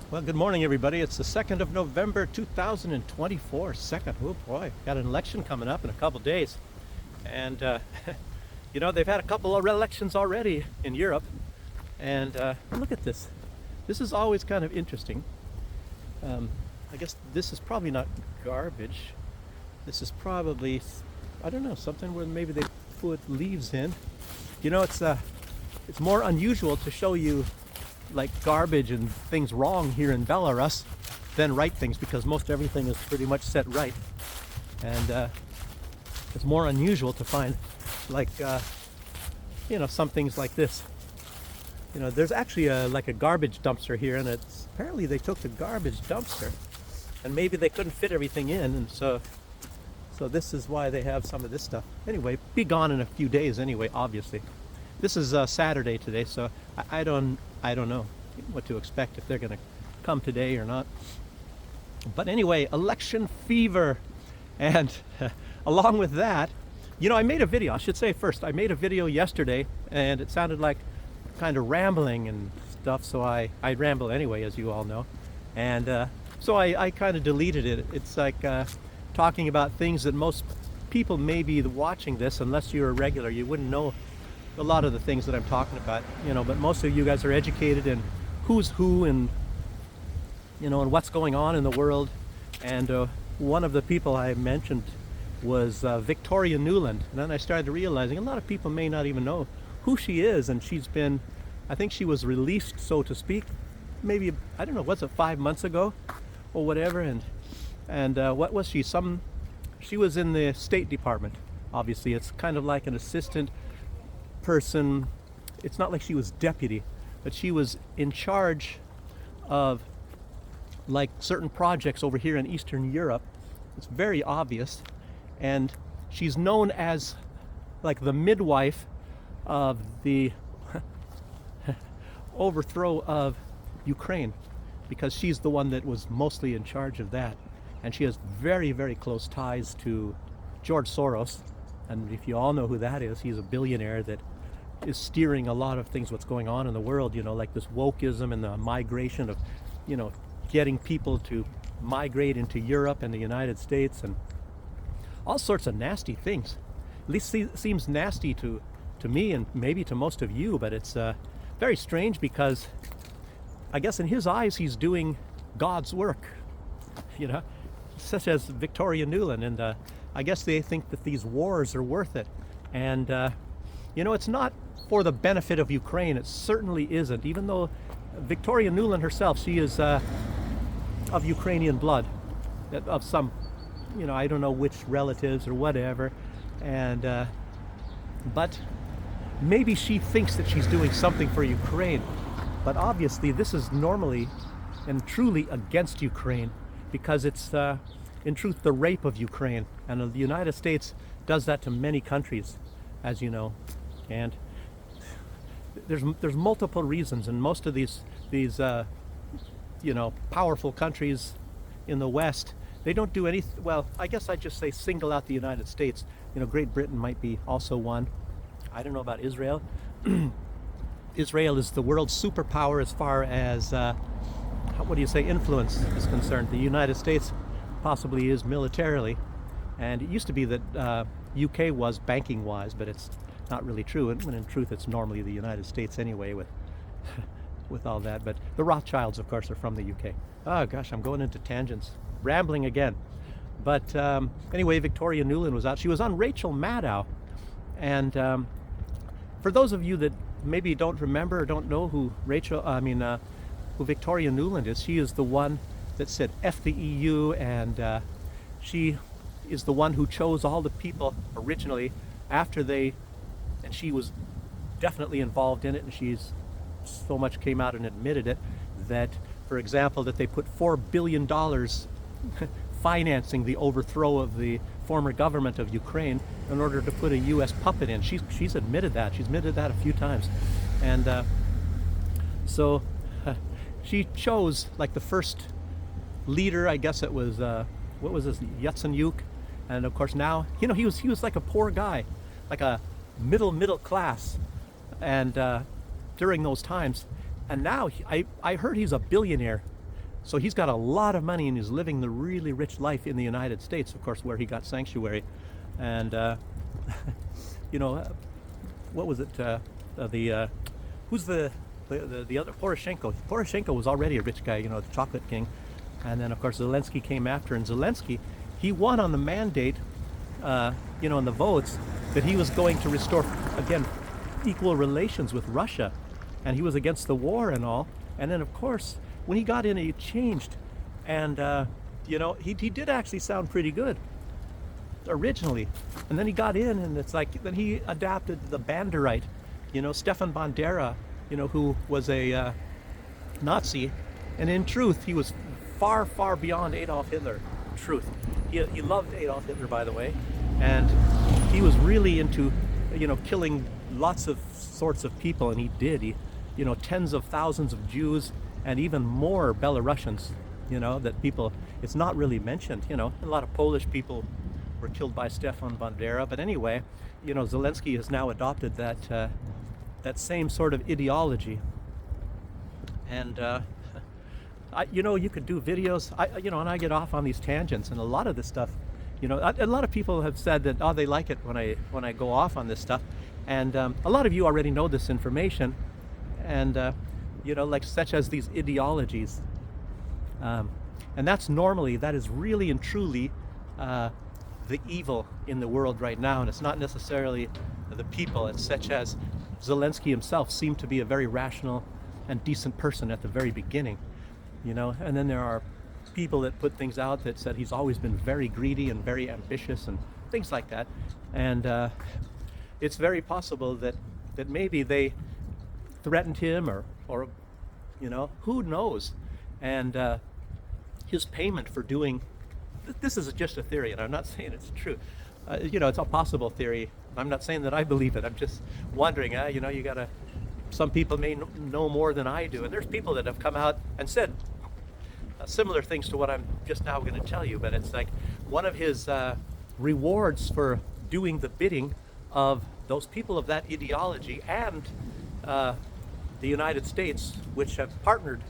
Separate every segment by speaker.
Speaker 1: Well, good morning, everybody. It's the 2nd of November, 2024. Second, oh boy, got an election coming up in a couple days. And, they've had a couple of elections already in Europe. And look at this. This is always kind of interesting. I guess this is probably not garbage. This is probably, I don't know, something where maybe they put leaves in. It's more unusual to show you like garbage and things wrong here in Belarus than right things, because most everything is pretty much set right. And it's more unusual to find like some things like this. There's actually like a garbage dumpster here, and it's apparently they took the garbage dumpster and maybe they couldn't fit everything in, and so this is why they have some of this stuff. Anyway, be gone in a few days anyway, obviously. This is Saturday today, so I don't know what to expect, if they're going to come today or not. But anyway, election fever. And along with that, I made a video. I should say first, I made a video yesterday, and it sounded like kind of rambling and stuff, so I ramble anyway, as you all know. And so I kind of deleted it. It's like talking about things that most people may be watching this, unless you're a regular, you wouldn't know a lot of the things that I'm talking about, but most of you guys are educated in who's who and and what's going on in the world. And one of the people I mentioned was Victoria Nuland, and then I started realizing a lot of people may not even know who she is. And I think she was released, so to speak, maybe, I don't know, was it 5 months ago or whatever. And what was she? She was in the State Department. Obviously, it's kind of like an assistant person. It's not like she was deputy, but she was in charge of like certain projects over here in Eastern Europe. It's very obvious. And she's known as like the midwife of the overthrow of Ukraine, because she's the one that was mostly in charge of that. And she has very, very close ties to George Soros. And if you all know who that is, he's a billionaire that is steering a lot of things, what's going on in the world, like this wokeism and the migration of, getting people to migrate into Europe and the United States and all sorts of nasty things. At least seems nasty to me and maybe to most of you, but it's very strange, because I guess in his eyes he's doing God's work, such as Victoria Nuland. And I guess they think that these wars are worth it. And it's not for the benefit of Ukraine. It certainly isn't. Even though Victoria Nuland herself, she is of Ukrainian blood, of some, I don't know which relatives or whatever. And but maybe she thinks that she's doing something for Ukraine. But obviously this is normally and truly against Ukraine, because it's in truth the rape of Ukraine. And the United States does that to many countries, as you know. And there's multiple reasons, and most of these powerful countries in the West, they don't do anything. Well, I guess I'd just say single out the United States. Great Britain might be also one. I don't know about Israel. Israel is the world's superpower as far as influence is concerned. The United States possibly is militarily, and it used to be that UK was banking wise, but it's not really true. And in truth, it's normally the United States anyway, with with all that. But the Rothschilds, of course, are from the UK. Oh gosh, I'm going into tangents, rambling again. But anyway, Victoria Nuland was out. She was on Rachel Maddow. And for those of you that maybe don't remember or don't know who who Victoria Nuland is, she is the one that said F the EU, and she is the one who chose all the people originally after and she was definitely involved in it, and she's so much came out and admitted it, that, for example, that they put $4 billion financing the overthrow of the former government of Ukraine in order to put a U.S. puppet in. She's admitted that. She's admitted that a few times. And so she chose like the first leader, I guess it was, what was this, Yatsenyuk. And of course now, he was like a poor guy, like a middle class, and during those times. And now I heard he's a billionaire. So he's got a lot of money and he's living the really rich life in the United States, of course, where he got sanctuary. And, you know, what was it? Who's the other? Poroshenko. Poroshenko was already a rich guy, you know, the chocolate king. And then, of course, Zelensky came after. And Zelensky, he won on the mandate, you know, in the votes, that he was going to restore, again, equal relations with Russia. And he was against the war and all. And then, of course, when he got in, he changed. And, you know, he did actually sound pretty good originally. And then he got in, and it's like, then he adapted the Banderite, you know, Stefan Bandera, you know, who was a Nazi. And in truth, he was far, far beyond Adolf Hitler. Truth. He loved Adolf Hitler, by the way. And he was really into, you know, killing lots of sorts of people. And he did. You know, tens of thousands of Jews and even more Belarusians, you know, that people, it's not really mentioned, you know. A lot of Polish people were killed by Stefan Bandera. But anyway, you know, Zelensky has now adopted that same sort of ideology. And, you know, you could do videos, you know, and I get off on these tangents, and a lot of this stuff, you know, a lot of people have said that, oh, they like it when I go off on this stuff. And a lot of you already know this information. And, you know, like such as these ideologies. And that is really and truly the evil in the world right now. And it's not necessarily the people. It's such as Zelensky himself seemed to be a very rational and decent person at the very beginning, you know. And then there are people that put things out that said he's always been very greedy and very ambitious and things like that. And it's very possible that maybe they threatened him or you know, who knows. And his payment for doing this is just a theory, and I'm not saying it's true. You know, it's a possible theory. I'm not saying that I believe it. I'm just wondering. You know, some people may know more than I do, and there's people that have come out and said similar things to what I'm just now going to tell you. But it's like one of his rewards for doing the bidding of those people of that ideology and the United States, which have partnered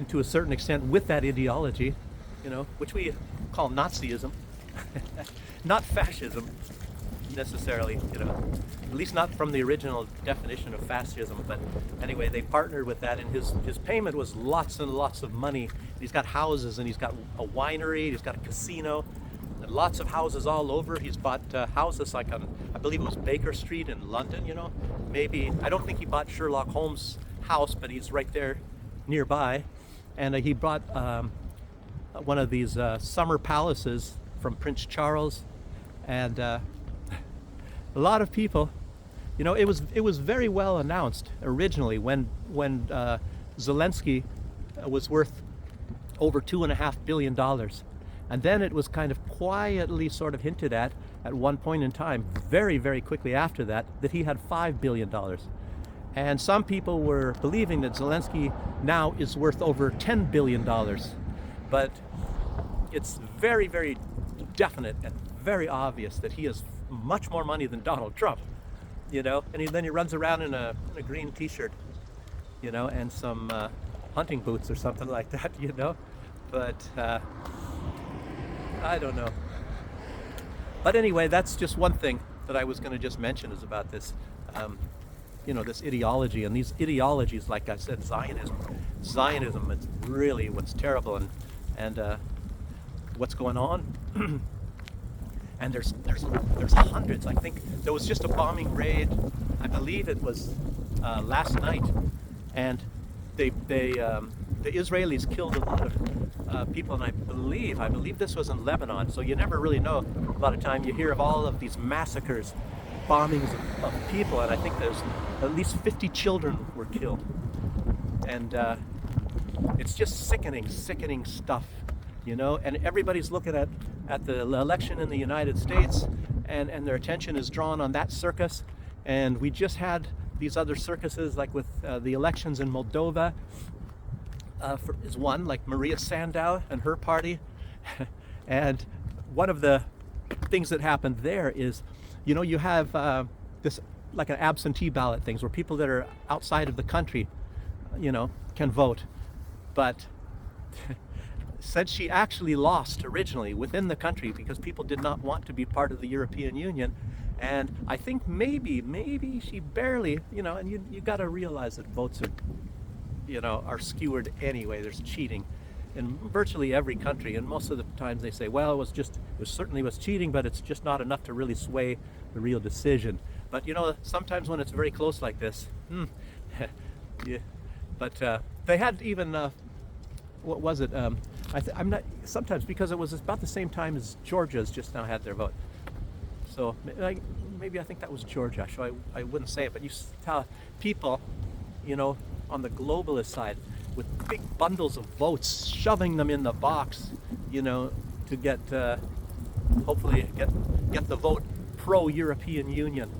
Speaker 1: to a certain extent with that ideology, you know, which we call Nazism, not fascism necessarily, you know, at least not from the original definition of fascism. But anyway, they partnered with that, and his payment was lots and lots of money. He's got houses, and he's got a winery, he's got a casino, and lots of houses all over. He's bought houses like on, I believe it was Baker Street in London, you know. Maybe, I don't think he bought Sherlock Holmes' house, but he's right there nearby. And he bought one of these summer palaces from Prince Charles. And a lot of people, you know, it was very well announced originally when Zelensky was worth over $2.5 billion. And then it was kind of quietly sort of hinted at one point in time, very, very quickly after that he had $5 billion. And some people were believing that Zelensky now is worth over $10 billion. But it's very, very definite and very obvious that he has much more money than Donald Trump, you know. And then he runs around in a green t-shirt, you know, and some hunting boots or something like that, you know. But I don't know. But anyway, that's just one thing that I was going to just mention is about this, you know, this ideology. And these ideologies, like I said, Zionism, it's really what's terrible and what's going on. And there's hundreds. I think there was just a bombing raid. I believe it was last night, and the Israelis killed a lot of people, and I believe this was in Lebanon. So you never really know. A lot of time you hear of all of these massacres, bombings of people, and I think there's at least 50 children were killed. And it's just sickening stuff, you know. And everybody's looking at the election in the United States, and their attention is drawn on that circus. And we just had these other circuses, like with the elections in Moldova, is one, like Maria Sandow and her party. And one of the things that happened there is, you know, you have this like an absentee ballot things where people that are outside of the country, you know, can vote. But said she actually lost originally within the country because people did not want to be part of the European Union. And I think maybe she barely, and you got to realize that votes are skewered anyway. There's cheating in virtually every country, and most of the times they say, well, it certainly was cheating, but it's just not enough to really sway the real decision. But sometimes when it's very close like this, yeah. But they had even what was it? I'm not sometimes because it was about the same time as Georgia's just now had their vote. So maybe I think that was Georgia. So I wouldn't say it, but you saw people, on the globalist side, with big bundles of votes, shoving them in the box, to get hopefully get the vote pro-European Union,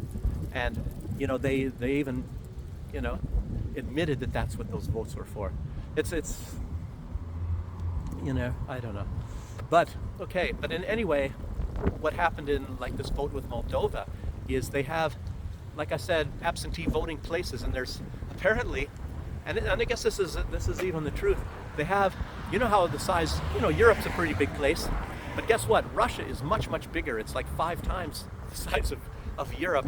Speaker 1: and they even admitted that that's what those votes were for. It's I don't know, but okay. But in any way, what happened in like this vote with Moldova is they have, like I said, absentee voting places, and there's apparently, and I guess this is even the truth. They have, how the size, Europe's a pretty big place, but guess what? Russia is much bigger. It's like 5 times the size of Europe,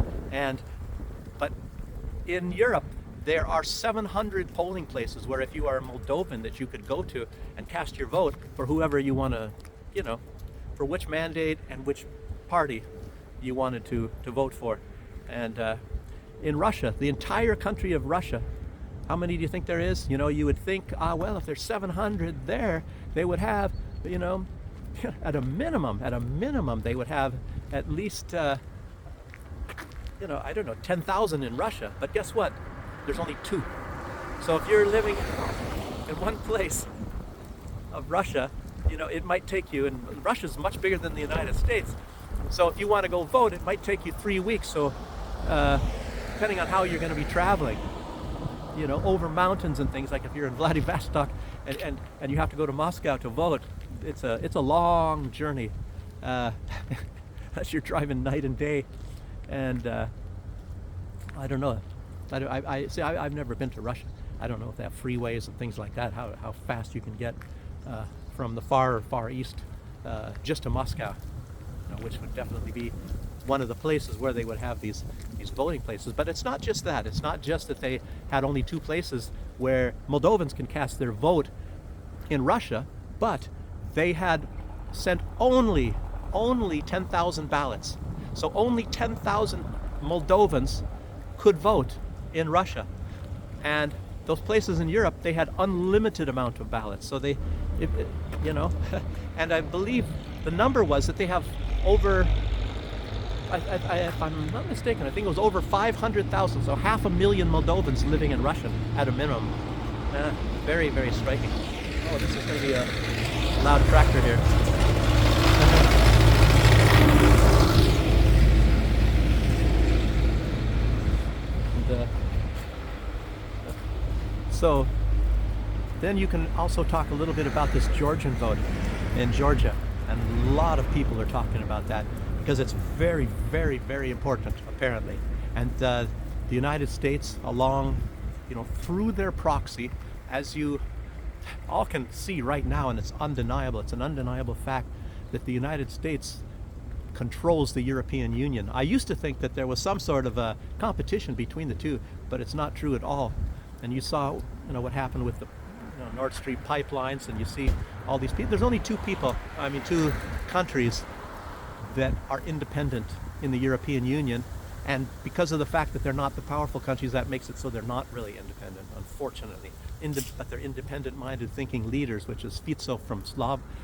Speaker 1: but in Europe there are 700 polling places where if you are a Moldovan that you could go to and cast your vote for whoever you want to, for which mandate and which party you wanted to vote for. And in Russia, the entire country of Russia, how many do you think there is? You would think, well, if there's 700 there, they would have, at a minimum, they would have at least, I don't know, 10,000 in Russia. But guess what? There's only 2. So if you're living in one place of Russia, it might take you, and Russia's much bigger than the United States. So if you want to go vote, it might take you 3 weeks. So depending on how you're going to be traveling, over mountains and things, like if you're in Vladivostok and you have to go to Moscow to vote, it's a long journey. As you're driving night and day, and I don't know. I've never been to Russia. I don't know if they have freeways and things like that. How fast you can get from the far east just to Moscow, which would definitely be one of the places where they would have these voting places. But it's not just that. It's not just that they had only 2 places where Moldovans can cast their vote in Russia, but they had sent only 10,000 ballots. So only 10,000 Moldovans could vote in Russia. And those places in Europe, they had unlimited amount of ballots. So and I believe the number was that they have over, if I'm not mistaken, I think it was over 500,000, so 500,000 Moldovans living in Russia at a minimum. Very, very striking. Oh, this is going to be a loud tractor here. So then you can also talk a little bit about this Georgian vote in Georgia, and a lot of people are talking about that because it's very, very, very important apparently. And the United States, along, through their proxy, as you all can see right now, and it's undeniable, it's an undeniable fact that the United States controls the European Union. I used to think that there was some sort of a competition between the two, but it's not true at all. And you saw, what happened with the Nord Stream pipelines, and you see all these people. There's only 2 countries that are independent in the European Union, and because of the fact that they're not the powerful countries, that makes it so they're not really independent, unfortunately. But they're independent-minded thinking leaders, which is Fico from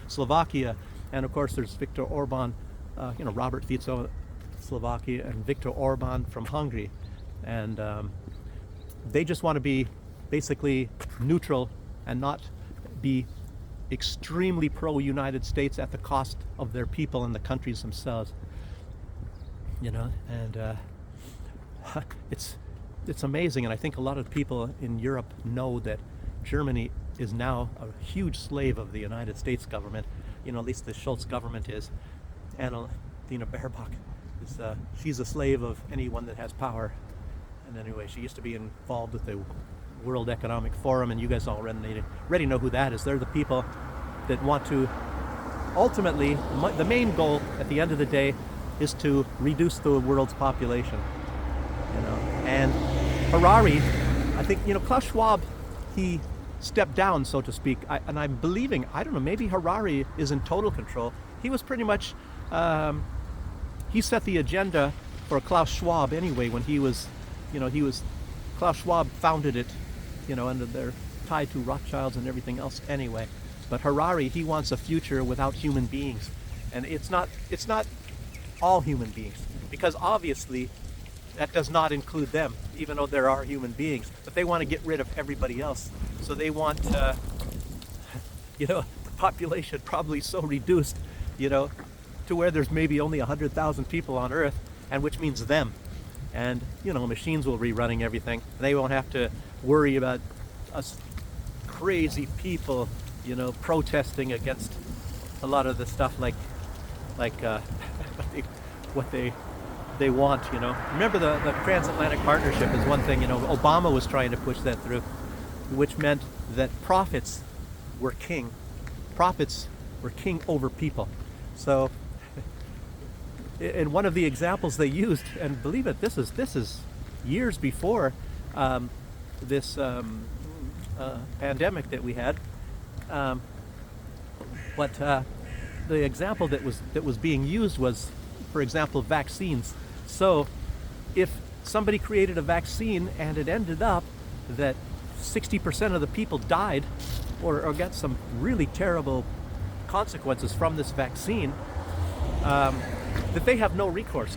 Speaker 1: Slovakia, and of course there's Viktor Orban, Robert Fico, Slovakia, and Viktor Orban from Hungary, and they just want to be basically neutral and not be extremely pro-United States at the cost of their people and the countries themselves. And it's amazing, and I think a lot of people in Europe know that Germany is now a huge slave of the United States government. At least the Schultz government is, and Dina Baerbock is she's a slave of anyone that has power. And anyway, she used to be involved with the World Economic Forum, and you guys already know who that is. They're the people that want to ultimately, the main goal at the end of the day is to reduce the world's population. And Harari, I think, Klaus Schwab, he stepped down, so to speak, and I'm believing, I don't know, maybe Harari is in total control. He was pretty much, he set the agenda for Klaus Schwab anyway when he was, Klaus Schwab founded it, under their tied to Rothschilds and everything else anyway. But Harari, he wants a future without human beings. And it's not all human beings, because obviously that does not include them, even though there are human beings. But they want to get rid of everybody else. So they want, the population probably so reduced, to where there's maybe only 100,000 people on Earth, and which means them. And, machines will be running everything. They won't have to worry about us crazy people, protesting against a lot of the stuff like what they want, Remember the transatlantic partnership is one thing, Obama was trying to push that through, which meant that profits were king. Profits were king over people. So, in one of the examples they used, and believe it, this is years before this pandemic that we had. But the example that was being used was, for example, vaccines. So, if somebody created a vaccine and it ended up that 60% of the people died, or got some really terrible consequences from this vaccine, that they have no recourse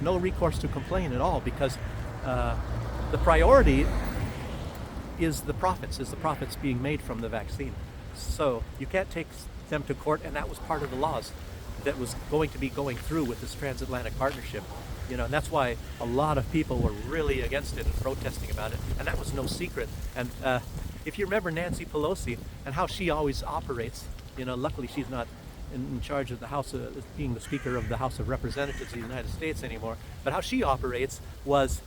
Speaker 1: to complain at all, because the priority is the profits being made from the vaccine. So you can't take them to court, and that was part of the laws that was going to be going through with this transatlantic partnership. And that's why a lot of people were really against it and protesting about it, and that was no secret. And if you remember Nancy Pelosi and how she always operates, luckily she's not in charge of the House, being the Speaker of the House of Representatives of the United States anymore, but how she operates was,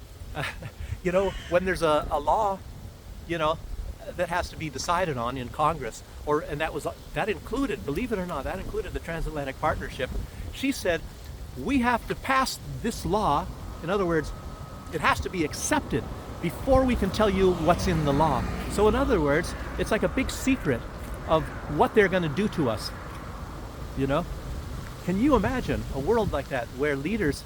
Speaker 1: when there's a law, that has to be decided on in Congress, and that included, believe it or not, that included the transatlantic partnership. She said, we have to pass this law. In other words, it has to be accepted before we can tell you what's in the law. So in other words, it's like a big secret of what they're going to do to us. Can you imagine a world like that, where leaders,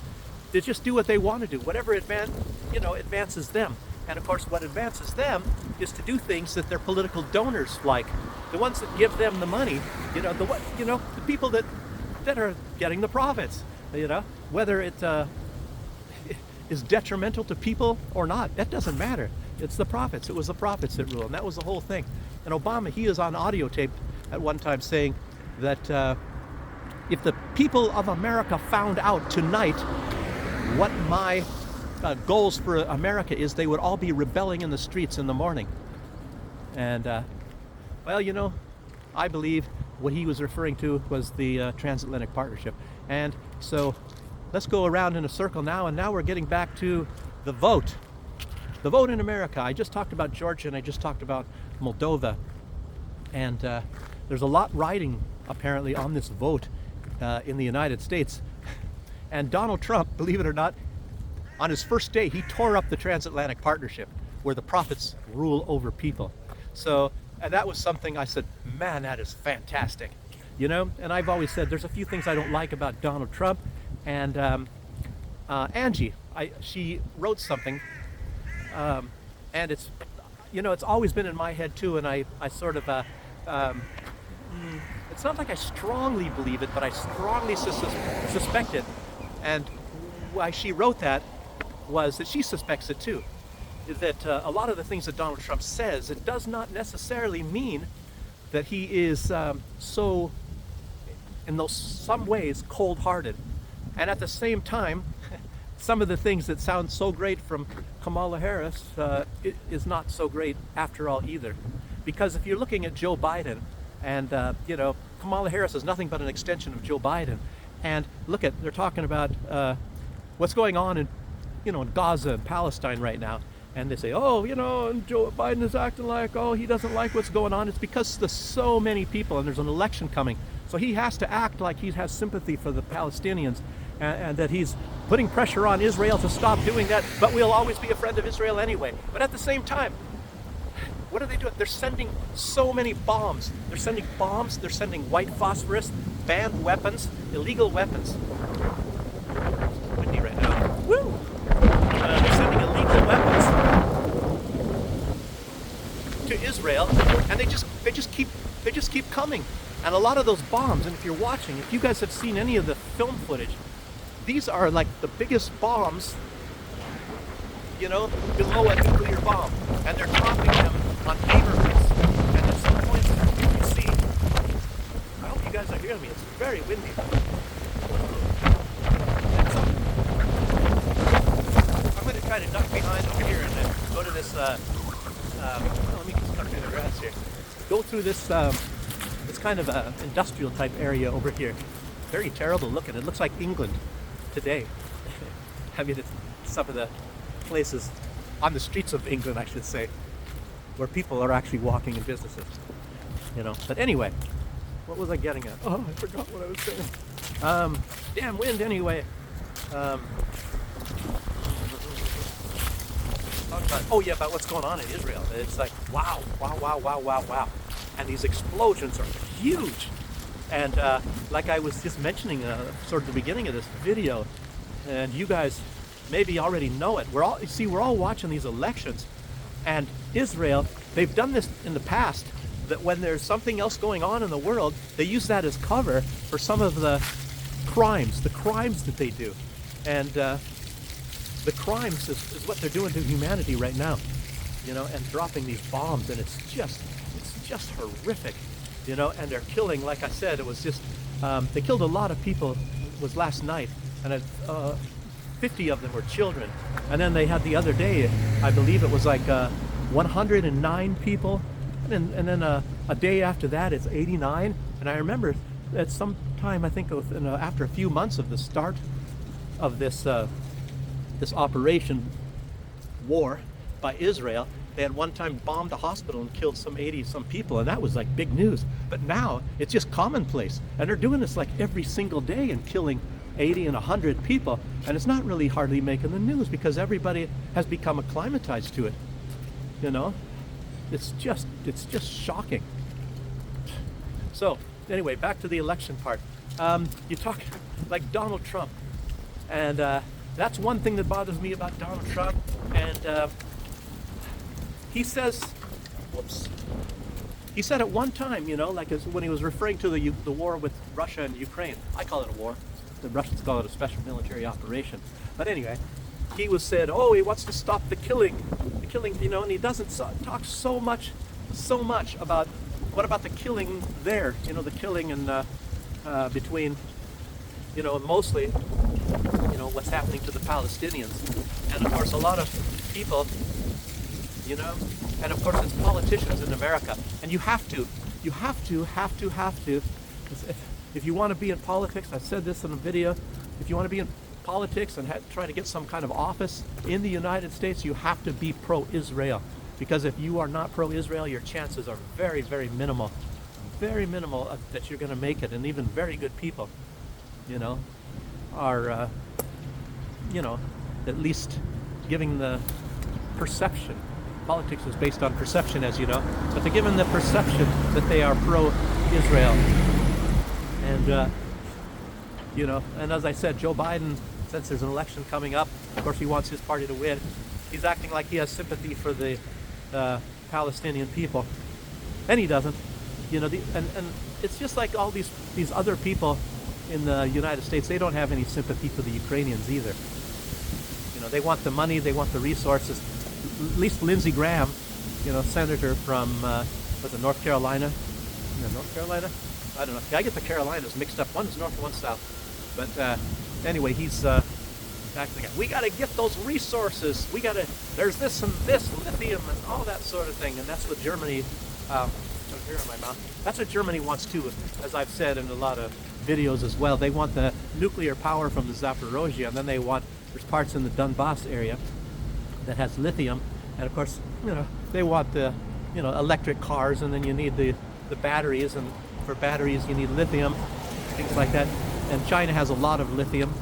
Speaker 1: they just do what they want to do, whatever advances them? And of course, what advances them is to do things that their political donors like, the ones that give them the money, the people that are getting the profits, whether it is detrimental to people or not, that doesn't matter. It's the profits. It was the profits that rule, and that was the whole thing. And Obama, he is on audio tape at one time saying that if the people of America found out tonight what my goals for America is, they would all be rebelling in the streets in the morning. And I believe what he was referring to was the transatlantic partnership. And so let's go around in a circle now, and now we're getting back to the vote. The vote in America. I just talked about Georgia, and I just talked about Moldova. And there's a lot riding, apparently, on this vote in the United States. And Donald Trump, believe it or not, on his first day, he tore up the transatlantic partnership, where the profits rule over people. So, and that was something I said, man, that is fantastic. And I've always said there's a few things I don't like about Donald Trump. And Angie, she wrote something, and it's, it's always been in my head too, and I sort of, it's not like I strongly believe it, but I strongly suspect it. And why she wrote that was that she suspects it too. Is that a lot of the things that Donald Trump says, it does not necessarily mean that he is so, in some ways, cold-hearted. And at the same time, some of the things that sound so great from Kamala Harris is not so great after all either. Because if you're looking at Joe Biden, and Kamala Harris is nothing but an extension of Joe Biden. And they're talking about what's going on in Gaza and Palestine right now. and they say, oh, you know, and Joe Biden is acting like, oh, he doesn't like what's going on. It's because there's so many people and there's an election coming. So he has to act like he has sympathy for the Palestinians, and that he's putting pressure on Israel to stop doing that, but we'll always be a friend of Israel anyway. But at the same time, what are they doing? They're sending so many bombs. They're sending bombs, they're sending white phosphorus, banned weapons, illegal weapons. It's windy right now. Woo! They're sending illegal weapons to Israel, and they just keep coming. And a lot of those bombs, and if you're watching, if you guys have seen any of the film footage, these are like the biggest bombs, you know, below a nuclear bomb, and they're dropping them on neighborhoods. And at some point, you can see, I hope you guys are hearing me, it's very windy. I'm going to try to duck behind over here and go to this, let me just duck in the grass here. Go through this, it's kind of an industrial type area over here. Very terrible looking. It looks like England today. I mean, it's some of the places on the streets of England, I should say, where people are actually walking in businesses, you know. But anyway, what was I getting at? Oh, I forgot what I was saying. Damn wind anyway. Oh yeah, about what's going on in Israel. It's like, wow. And these explosions are huge. And like I was just mentioning sort of the beginning of this video, and you guys maybe already know it, we're all watching these elections, and Israel, they've done this in the past, that when there's something else going on in the world, they use that as cover for some of the crimes that they do. And the crimes is what they're doing to humanity right now, you know, and dropping these bombs, and it's just horrific, you know. And they're killing, like I said, it was just they killed a lot of people. It was last night, and 50 of them were children. And then they had the other day, I believe it was like 109 people, and then a day after that it's 89. And I remember at some time, I think after a few months of the start of this operation war by Israel, they had one time bombed a hospital and killed some 80-some people, and that was like big news. But now it's just commonplace, and they're doing this like every single day and killing 80 and 100 people, and it's not really hardly making the news because everybody has become acclimatized to it, you know. It's just shocking. So anyway, back to the election part. You talk like Donald Trump, and that's one thing that bothers me about Donald Trump. And he says, he said at one time, you know, like when he was referring to the war with Russia and Ukraine. I call it a war. The Russians call it a special military operation. But anyway, he was said, oh, he wants to stop the killing, you know, and he doesn't talk so much about what about the killing there, you know, the killing in between, you know, mostly, you know, what's happening to the Palestinians. And of course a lot of people, you know, and of course it's politicians in America. And you have to, if you want to be in politics, I said this in a video, if you want to be in politics and try to get some kind of office in the United States, you have to be pro-Israel. Because if you are not pro-Israel, your chances are very, very minimal that you're going to make it. And even very good people, you know, are, you know, at least giving the perception. Politics is based on perception, as you know, but they're given the perception that they are pro-Israel. And, you know, and as I said, Joe Biden, since there's an election coming up, of course he wants his party to win. He's acting like he has sympathy for the Palestinian people, and he doesn't. You know, and it's just like all these other people in the United States. They don't have any sympathy for the Ukrainians either. You know, they want the money, they want the resources. At least Lindsey Graham, you know, senator from was it North Carolina? North Carolina? I don't know. I get the Carolinas mixed up. One's north, one's south. But anyway, he's acting like, we got to get those resources. There's this and this, lithium and all that sort of thing. And that's what Germany, here in my mouth, that's what Germany wants too, as I've said in a lot of videos as well. They want the nuclear power from the Zaporozhye, and then there's parts in the Donbass area that has lithium, And of course, they want the, electric cars, and then you need the batteries, and for batteries you need lithium, things like that. And China has a lot of lithium,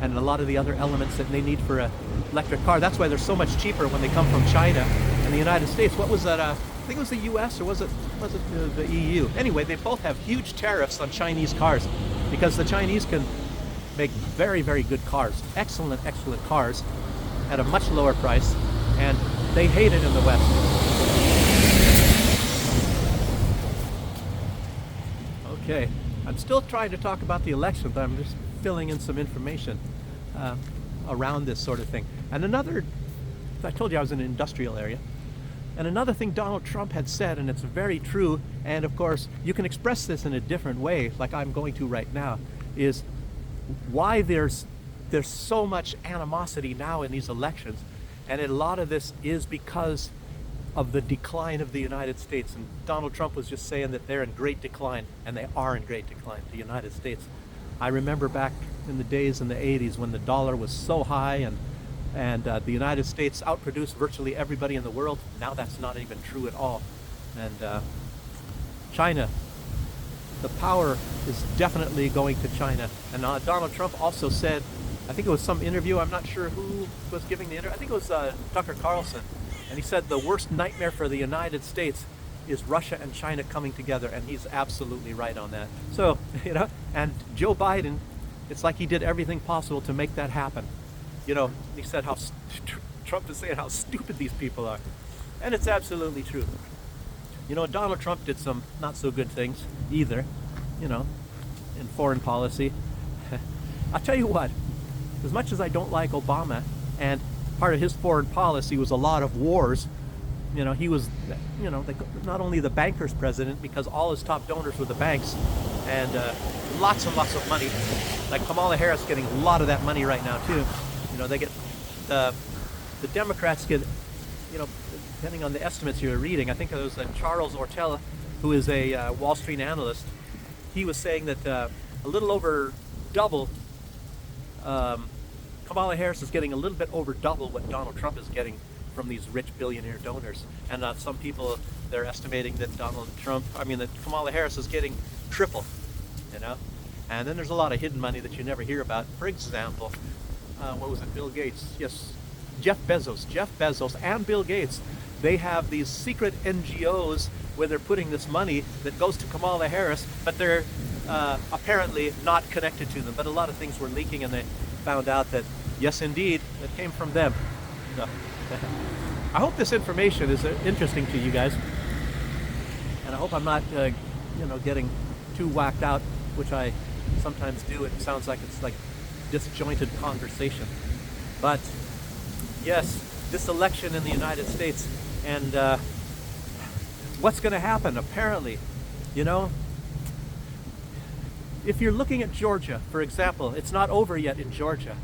Speaker 1: and a lot of the other elements that they need for an electric car. That's why they're so much cheaper when they come from China and the United States. What was that? I think it was the U.S. or was it the EU? Anyway, they both have huge tariffs on Chinese cars because the Chinese can make very, very good cars, excellent cars at a much lower price, and they hate it in the West. Okay, I'm still trying to talk about the election, but I'm just filling in some information around this sort of thing. And I told you I was in an industrial area, and another thing Donald Trump had said, and it's very true, and of course you can express this in a different way, like I'm going to right now, is why there's so much animosity now in these elections. And a lot of this is because of the decline of the United States. And Donald Trump was just saying that they're in great decline, and they are in great decline, the United States. I remember back in the days in the 80s when the dollar was so high, and the United States outproduced virtually everybody in the world. Now that's not even true at all. And China, the power is definitely going to China. And Donald Trump also said, I think it was some interview, I'm not sure who was giving the interview, I think it was Tucker Carlson, and he said the worst nightmare for the United States is Russia and China coming together, and he's absolutely right on that. So, and Joe Biden, it's like he did everything possible to make that happen. He said Trump is saying how stupid these people are. And it's absolutely true. Donald Trump did some not so good things either, in foreign policy. I'll tell you what, as much as I don't like Obama, and part of his foreign policy was a lot of wars, he was, not only the bankers' president, because all his top donors were the banks, and lots and lots of money. Like Kamala Harris getting a lot of that money right now too. They get, the Democrats get, depending on the estimates you're reading, I think it was Charles Ortella, who is a Wall Street analyst, he was saying that a little over double, Kamala Harris is getting a little bit over double what Donald Trump is getting from these rich billionaire donors. And some people, they're estimating that that Kamala Harris is getting triple, And then there's a lot of hidden money that you never hear about. For example, what was it, Bill Gates? Yes, Jeff Bezos and Bill Gates, they have these secret NGOs where they're putting this money that goes to Kamala Harris, but they're apparently not connected to them. But a lot of things were leaking, and they found out that, yes, indeed, it came from them. So, I hope this information is interesting to you guys, and I hope I'm not, getting too whacked out, which I sometimes do. It sounds like it's like disjointed conversation. But yes, this election in the United States, and what's going to happen, apparently, if you're looking at Georgia, for example, it's not over yet in Georgia.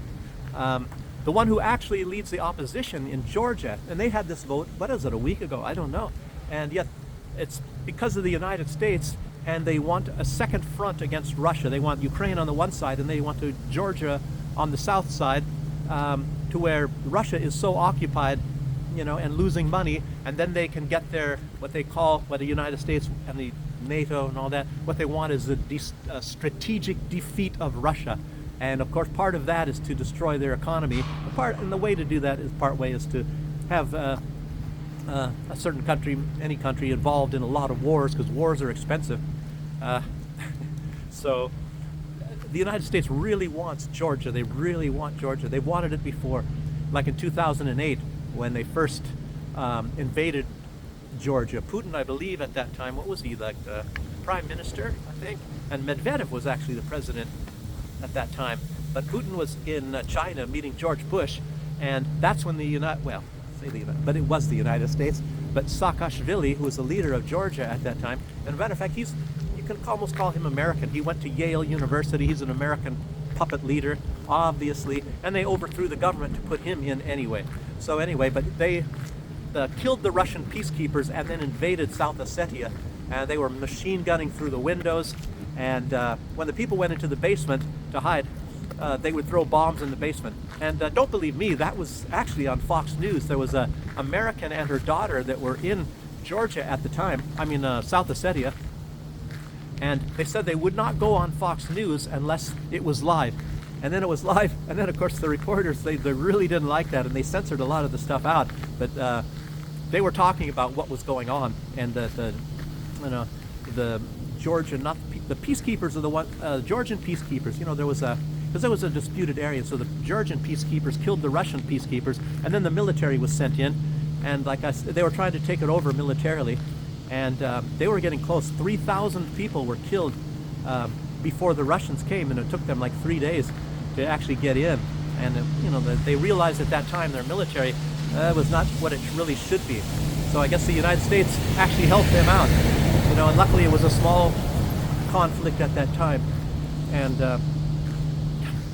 Speaker 1: The one who actually leads the opposition in Georgia, and they had this vote, what is it, a week ago? I don't know. And yet it's because of the United States, and they want a second front against Russia. They want Ukraine on the one side, and they want Georgia on the south side, to where Russia is so occupied, and losing money, and then they can get their, what the United States and the NATO and all that, what they want is a strategic defeat of Russia. And of course, part of that is to destroy their economy. And the way to do that is to have a certain country, any country, involved in a lot of wars, because wars are expensive. So the United States really wants Georgia. They really want Georgia. They've wanted it before, like in 2008 when they first invaded Georgia. Putin, I believe at that time, what was he, like the prime minister, I think? And Medvedev was actually the president at that time. But Putin was in China meeting George Bush, and that's when it was the United States. But Saakashvili, who was the leader of Georgia at that time, and as a matter of fact, you can almost call him American. He went to Yale University. He's an American puppet leader, obviously, and they overthrew the government to put him in anyway. So anyway, but they killed the Russian peacekeepers and then invaded South Ossetia, and they were machine gunning through the windows. And when the people went into the basement to hide, they would throw bombs in the basement. And don't believe me, that was actually on Fox News. There was a American and her daughter that were in Georgia at the time, South Ossetia, and they said they would not go on Fox News unless it was live. And then it was live, and then of course the reporters, they really didn't like that, and they censored a lot of the stuff out. But they were talking about what was going on, and the Georgian, not the peacekeepers are the one, Georgian peacekeepers. There was a disputed area, so the Georgian peacekeepers killed the Russian peacekeepers, and then the military was sent in, and like I said, they were trying to take it over militarily, and they were getting close. 3,000 people were killed before the Russians came, and it took them like 3 days to actually get in. And they realized at that time their military was not what it really should be. So I guess the United States actually helped them out. And luckily it was a small conflict at that time. And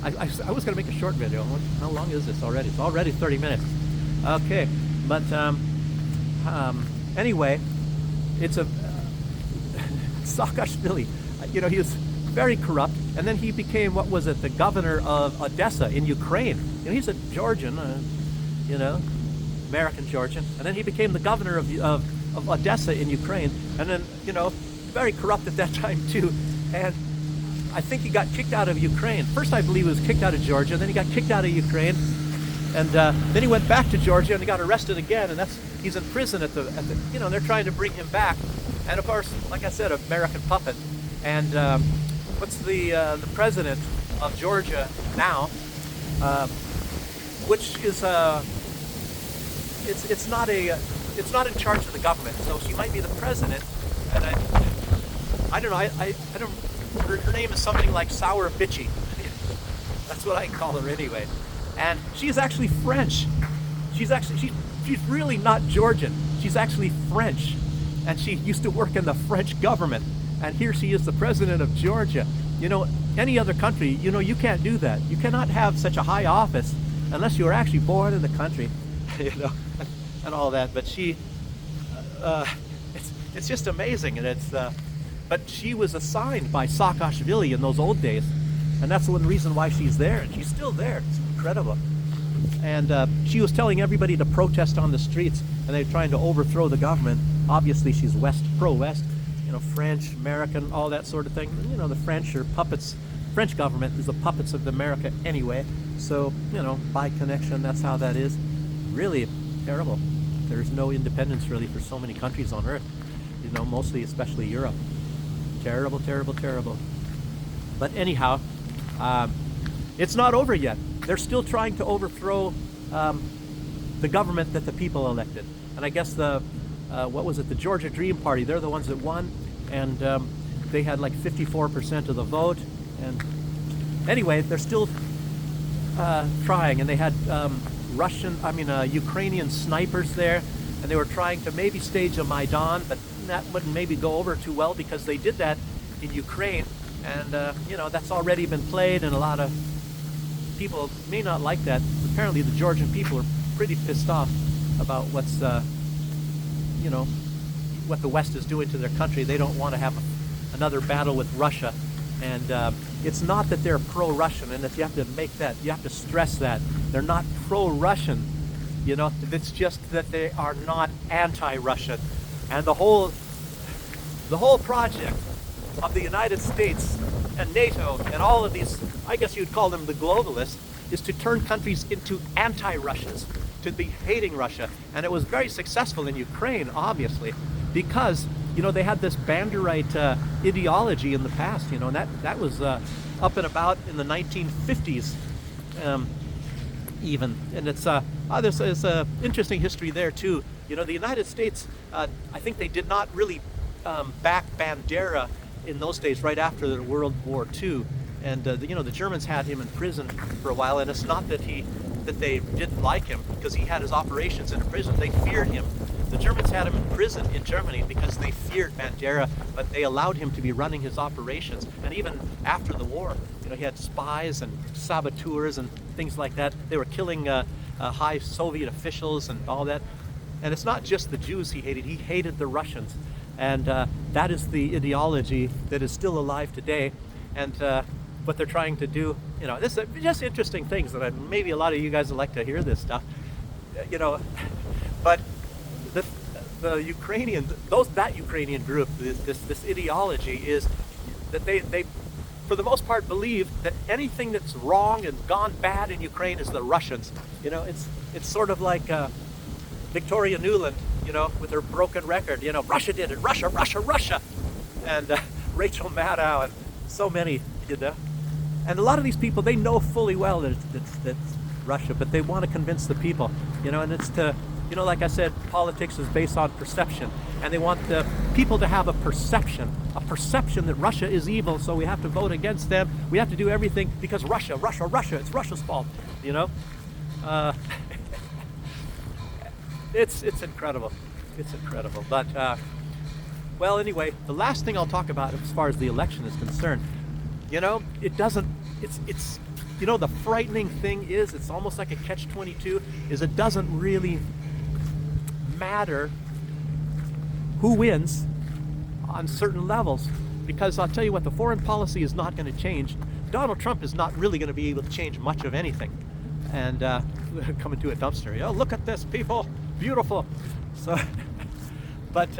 Speaker 1: I was going to make a short video. How long is this already? It's already 30 minutes. Okay, but anyway, it's a Saakashvili. He was very corrupt, and then he became, the governor of Odessa in Ukraine. He's a Georgian, American Georgian, and then he became the governor of Odessa in Ukraine, and then, very corrupt at that time too, and I think he got kicked out of Ukraine. First, I believe he was kicked out of Georgia, then he got kicked out of Ukraine, and then he went back to Georgia and he got arrested again, and he's in prison at the they're trying to bring him back, and of course, like I said, American puppet. And what's the president of Georgia now, which is it's not in charge of the government, so she might be the president, and I don't know, I don't, her name is something like Sour Bitchy. That's what I call her anyway. And she's actually French. She's really not Georgian. She's actually French, and she used to work in the French government. And here she is, the president of Georgia. Any other country, you can't do that. You cannot have such a high office unless you were actually born in the country, and all that. But she, it's just amazing, and but she was assigned by Saakashvili in those old days, and that's one reason why she's there, and she's still there. It's incredible. And she was telling everybody to protest on the streets, and they're trying to overthrow the government. Obviously, she's pro-West. French, American, all that sort of thing. The French are puppets. French government is the puppets of America anyway. So, by connection, that's how that is. Really terrible. There's no independence really for so many countries on earth. Mostly, especially Europe. Terrible, terrible, terrible. But anyhow, it's not over yet. They're still trying to overthrow the government that the people elected. And I guess the Georgia Dream Party, they're the ones that won, and they had like 54% of the vote. And anyway, they're still trying, and they had Ukrainian snipers there, and they were trying to maybe stage a Maidan, but that wouldn't maybe go over too well because they did that in Ukraine, and that's already been played, and a lot of people may not like that. Apparently the Georgian people are pretty pissed off about what the West is doing to their country. They don't want to have another battle with Russia, and it's not that they're pro-Russian, and if you have to stress that they're not pro-Russian. It's just that they are not anti-Russian, and the whole project of the United States and NATO and all of these, I guess you'd call them the globalists, is to turn countries into anti-Russians, to be hating Russia. And it was very successful in Ukraine, obviously, because they had this Banderite ideology in the past, and that was up and about in the 1950s even. And there's a interesting history there too. The United States, I think they did not really back Bandera in those days, right after World War II. And the Germans had him in prison for a while, and it's not that they didn't like him because he had his operations in a prison. They feared him. The Germans had him in prison in Germany because they feared Bandera, but they allowed him to be running his operations. And even after the war, he had spies and saboteurs and things like that. They were killing high Soviet officials and all that. And it's not just the Jews he hated the Russians. And that is the ideology that is still alive today. And what they're trying to do, You know, this is just interesting things that maybe a lot of you guys would like to hear this stuff. You know, but the Ukrainian, that Ukrainian group, this ideology is that they for the most part believe that anything that's wrong and gone bad in Ukraine is the Russians. You know, it's sort of like Victoria Nuland, you know, with her broken record. You know, Russia did it, Russia, Russia, Russia, and Rachel Maddow and so many, you know. And a lot of these people, they know fully well that it's Russia, but they want to convince the people, you know, and it's to, you know, like I said, politics is based on perception, and they want the people to have a perception that Russia is evil, so we have to vote against them. We have to do everything because Russia, Russia, Russia, it's Russia's fault, you know. It's incredible. It's incredible. But, well, anyway, the last thing I'll talk about as far as the election is concerned, you know, it's you know, the frightening thing is, it's almost like a catch-22, is it doesn't really matter who wins on certain levels, because I'll tell you what, the foreign policy is not going to change. Donald Trump is not really going to be able to change much of anything. And coming to a dumpster, oh, look at this, people, beautiful. So, but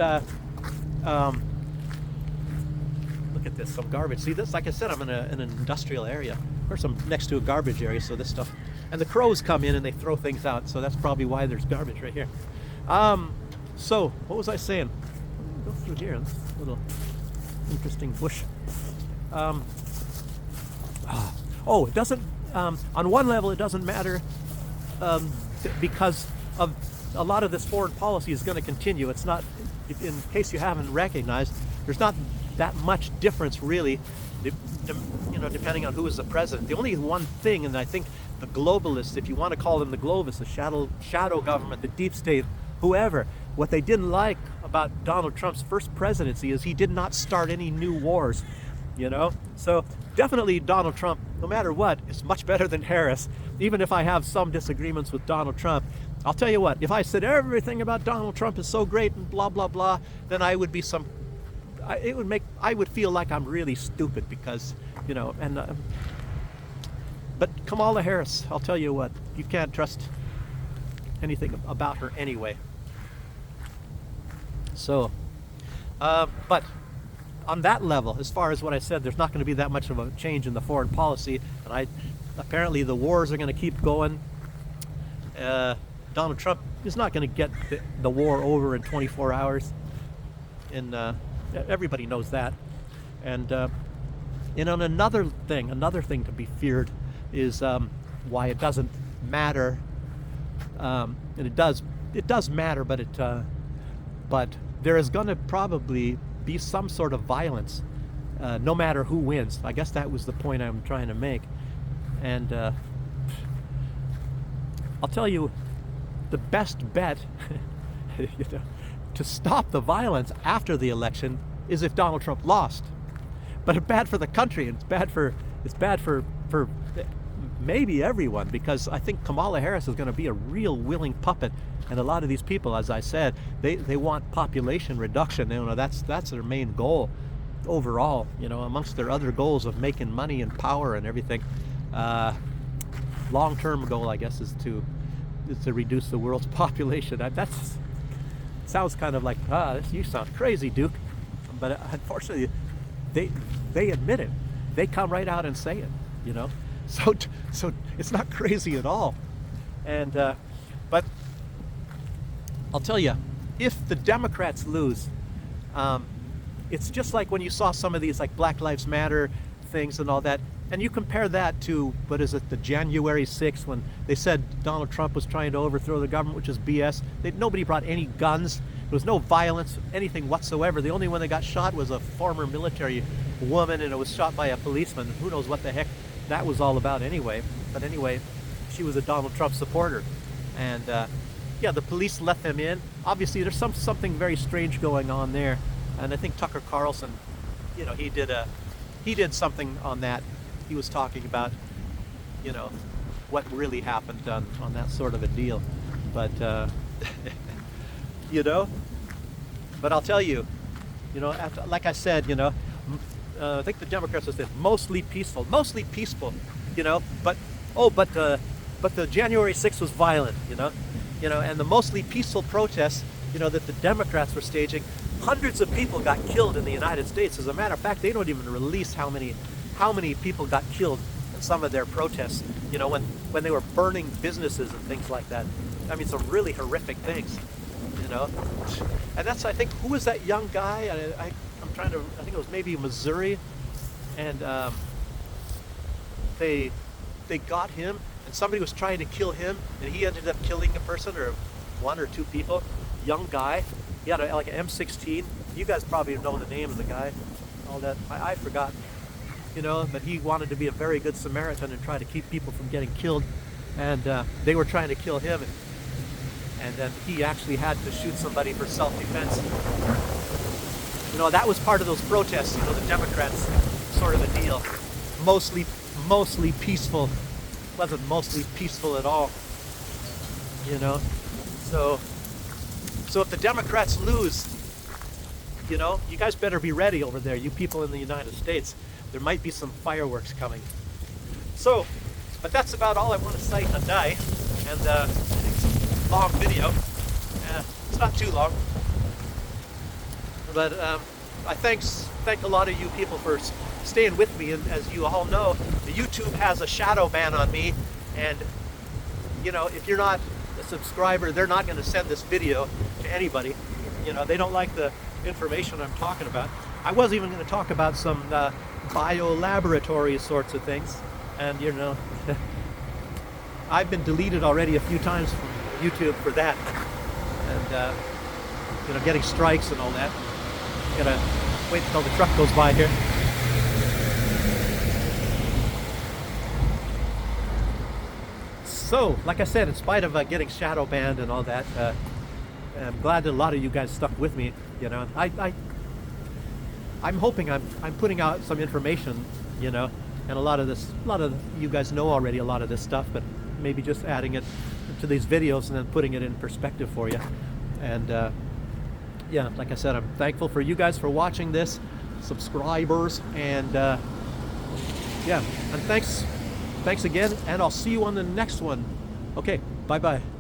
Speaker 1: look at this, some garbage. See this? Like I said, I'm in an industrial area. Of course, I'm next to a garbage area, so this stuff. And the crows come in and they throw things out, so that's probably why there's garbage right here. So, what was I saying? Go through here, this little interesting bush. Oh, it doesn't, on one level it doesn't matter because of a lot of this foreign policy is going to continue. It's not, in case you haven't recognized, there's not that much difference really, you know, depending on who is the president. The only one thing, and I think the globalists, if you want to call them the globalists, the shadow government, the deep state, whoever, what they didn't like about Donald Trump's first presidency is he did not start any new wars, you know. So definitely Donald Trump, no matter what, is much better than Harris. Even if I have some disagreements with Donald Trump, I'll tell you what, if I said everything about Donald Trump is so great and blah blah blah, then I would be I would feel like I'm really stupid, because, you know, and but Kamala Harris, I'll tell you what, you can't trust anything about her anyway. So, but on that level, as far as what I said, there's not going to be that much of a change in the foreign policy, and apparently the wars are going to keep going. Donald Trump is not going to get the war over in 24 hours, and everybody knows that. And on another thing to be feared is why it doesn't matter, and it does matter, but there is going to probably be some sort of violence, no matter who wins. I guess that was the point I'm trying to make. And I'll tell you, the best bet you know, to stop the violence after the election is if Donald Trump lost. But it's bad for the country, and it's bad for maybe everyone, because I think Kamala Harris is going to be a real willing puppet. And a lot of these people, as I said, they want population reduction. You know, that's their main goal overall, you know, amongst their other goals of making money and power and everything. Long-term goal, I guess, is to reduce the world's population. That sounds kind of like, you sound crazy, Duke. But unfortunately, they admit it. They come right out and say it, you know. So it's not crazy at all. And but I'll tell you, if the Democrats lose, it's just like when you saw some of these like Black Lives Matter things and all that, and you compare that to, what is it, the January 6th, when they said Donald Trump was trying to overthrow the government, which is BS. Nobody brought any guns. There was no violence, anything whatsoever. The only one that got shot was a former military woman, and it was shot by a policeman. Who knows what the heck that was all about anyway. But anyway, she was a Donald Trump supporter. And yeah, the police let them in. Obviously, there's something very strange going on there. And I think Tucker Carlson, you know, he did something on that. He was talking about, you know, what really happened on that sort of a deal. But, you know, but I'll tell you, you know, like I said, you know, I think the Democrats have said mostly peaceful. But the January 6th was violent, and the mostly peaceful protests, that the Democrats were staging. Hundreds of people got killed in the United States. As a matter of fact, they don't even release how many people got killed in some of their protests. When they were burning businesses and things like that. I mean, some really horrific things. And that's, I think, who was that young guy? I think it was maybe Missouri, and they got him, and somebody was trying to kill him, and he ended up killing a person or one or two people. Young guy. He had like an M16. You guys probably know the name of the guy. All that. I forgot. But he wanted to be a very good Samaritan and try to keep people from getting killed. And they were trying to kill him. And then he actually had to shoot somebody for self-defense. That was part of those protests, the Democrats sort of a deal. Mostly peaceful. Wasn't mostly peaceful at all. So if the Democrats lose, you guys better be ready over there, you people in the United States. There might be some fireworks coming. So, but that's about all I want to say today. And it's a long video. It's not too long. But I thank a lot of you people for staying with me. And as you all know, the YouTube has a shadow ban on me. And, if you're not a subscriber, they're not going to send this video to anybody. They don't like the information I'm talking about. I was even going to talk about some biolaboratory sorts of things. And, I've been deleted already a few times from YouTube for that. And, getting strikes and all that. Gotta wait until the truck goes by here. So, like I said, in spite of getting shadow banned and all that, I'm glad that a lot of you guys stuck with me. I'm hoping I'm putting out some information, and a lot of you guys know already a lot of this stuff, but maybe just adding it to these videos and then putting it in perspective for you. And yeah, like I said, I'm thankful for you guys for watching this, subscribers, and yeah, and thanks again, and I'll see you on the next one. Okay, bye-bye.